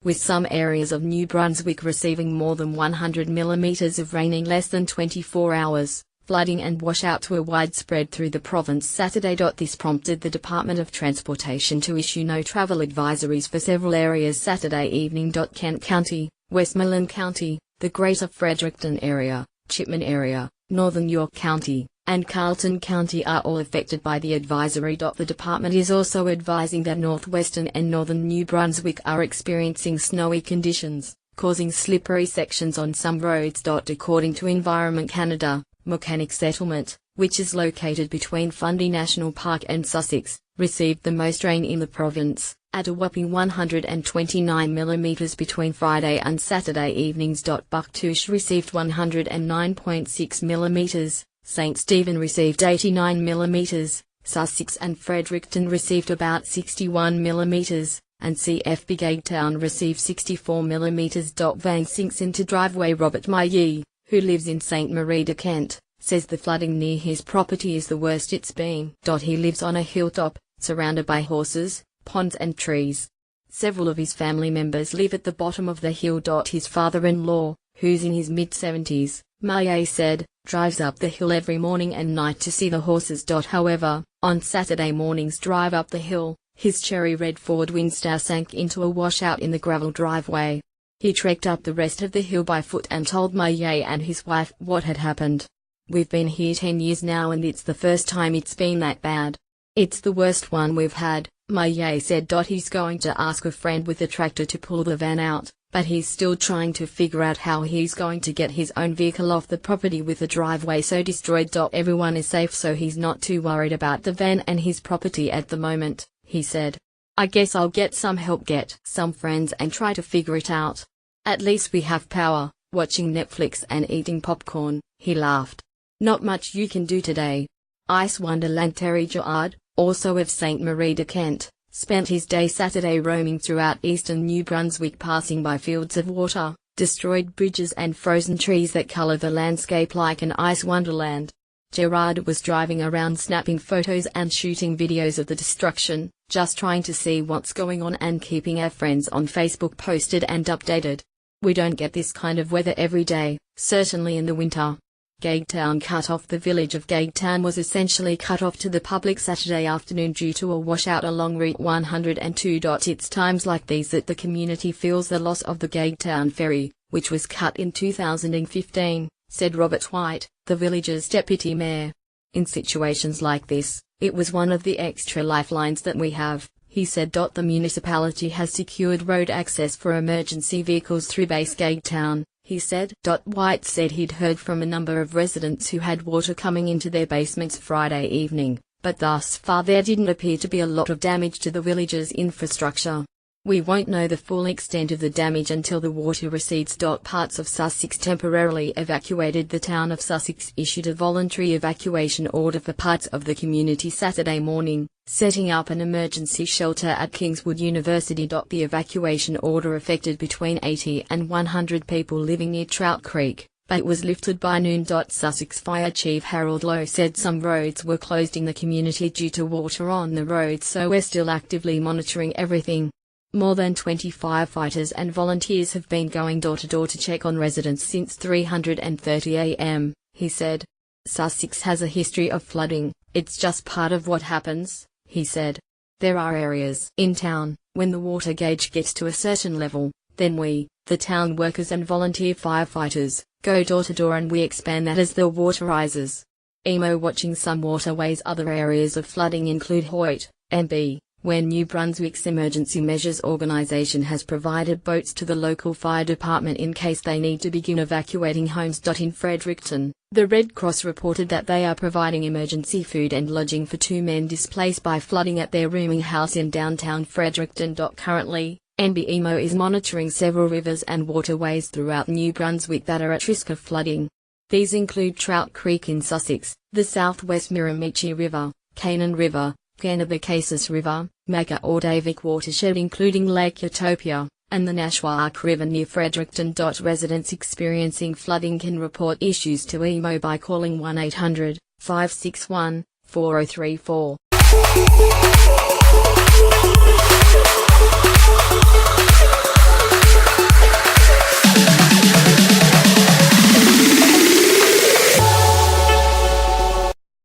with some areas of New Brunswick receiving more than 100 millimetres of rain in less than 24 hours. Flooding and washouts were widespread through the province Saturday. This prompted the Department of Transportation to issue no travel advisories for several areas Saturday evening. Kent County, Westmoreland County, the Greater Fredericton area, Chipman area, Northern York County, and Carleton County are all affected by the advisory. The department is also advising that northwestern and northern New Brunswick are experiencing snowy conditions, causing slippery sections on some roads. According to Environment Canada, Mechanic Settlement, which is located between Fundy National Park and Sussex, received the most rain in the province, at a whopping 129 millimetres between Friday and Saturday evenings. Bucktouche received 109.6 millimetres, St Stephen received 89 millimetres, Sussex and Fredericton received about 61 millimetres, and CFB Gagetown received 64 millimetres. Van sinks into driveway. Robert Maillet, who lives in St Marie de Kent, says the flooding near his property is the worst it's been. He lives on a hilltop, surrounded by horses, ponds and trees. Several of his family members live at the bottom of the hill. His father-in-law, who's in his mid-70s, Maillet said, drives up the hill every morning and night to see the horses. However, on Saturday morning's drive up the hill, his cherry red Ford Windstar sank into a washout in the gravel driveway. He trekked up the rest of the hill by foot and told Maillet and his wife what had happened. We've been here 10 years now and it's the first time it's been that bad. It's the worst one we've had, Maillet said. He's going to ask a friend with a tractor to pull the van out, but he's still trying to figure out how he's going to get his own vehicle off the property with the driveway so destroyed. Everyone is safe so he's not too worried about the van and his property at the moment, he said. I guess I'll get some help, get some friends and try to figure it out. At least we have power, watching Netflix and eating popcorn, he laughed. Not much you can do today. Ice Wonderland. Terry Gerard, also of St Marie de Kent, spent his day Saturday roaming throughout eastern New Brunswick, passing by fields of water, destroyed bridges and frozen trees that colour the landscape like an ice wonderland. Gerard was driving around snapping photos and shooting videos of the destruction, just trying to see what's going on and keeping our friends on Facebook posted and updated. We don't get this kind of weather every day, certainly in the winter. Gagetown cut off. The village of Gagetown was essentially cut off to the public Saturday afternoon due to a washout along Route 102. It's times like these that the community feels the loss of the Gagetown ferry, which was cut in 2015, said Robert White, the village's deputy mayor. In situations like this, it was one of the extra lifelines that we have, he said. The municipality has secured road access for emergency vehicles through Base Gagetown, he said. White said he'd heard from a number of residents who had water coming into their basements Friday evening, but thus far there didn't appear to be a lot of damage to the village's infrastructure. We won't know the full extent of the damage until the water recedes. Parts of Sussex temporarily evacuated. The town of Sussex issued a voluntary evacuation order for parts of the community Saturday morning, setting up an emergency shelter at Kingswood University. The evacuation order affected between 80 and 100 people living near Trout Creek, but it was lifted by noon. Sussex Fire Chief Harold Lowe said some roads were closed in the community due to water on the roads, so we're still actively monitoring everything. More than 20 firefighters and volunteers have been going door to door to check on residents since 3:30 a.m., he said. Sussex has a history of flooding, it's just part of what happens, he said. There are areas in town, when the water gauge gets to a certain level, then we, the town workers and volunteer firefighters, go door to door and we expand that as the water rises. EMO watching some waterways. Other areas of flooding include Hoyt, MB, where New Brunswick's Emergency Measures Organisation has provided boats to the local fire department in case they need to begin evacuating homes. In Fredericton, the Red Cross reported that they are providing emergency food and lodging for 2 men displaced by flooding at their rooming house in downtown Fredericton. Currently, NBEMO is monitoring several rivers and waterways throughout New Brunswick that are at risk of flooding. These include Trout Creek in Sussex, the Southwest Miramichi River, Canaan River, Kennebecasis River, Maga-Ordavik watershed including Lake Utopia, and the Nashwaak River near Fredericton. Residents experiencing flooding can report issues to EMO by calling 1-800-561-4034.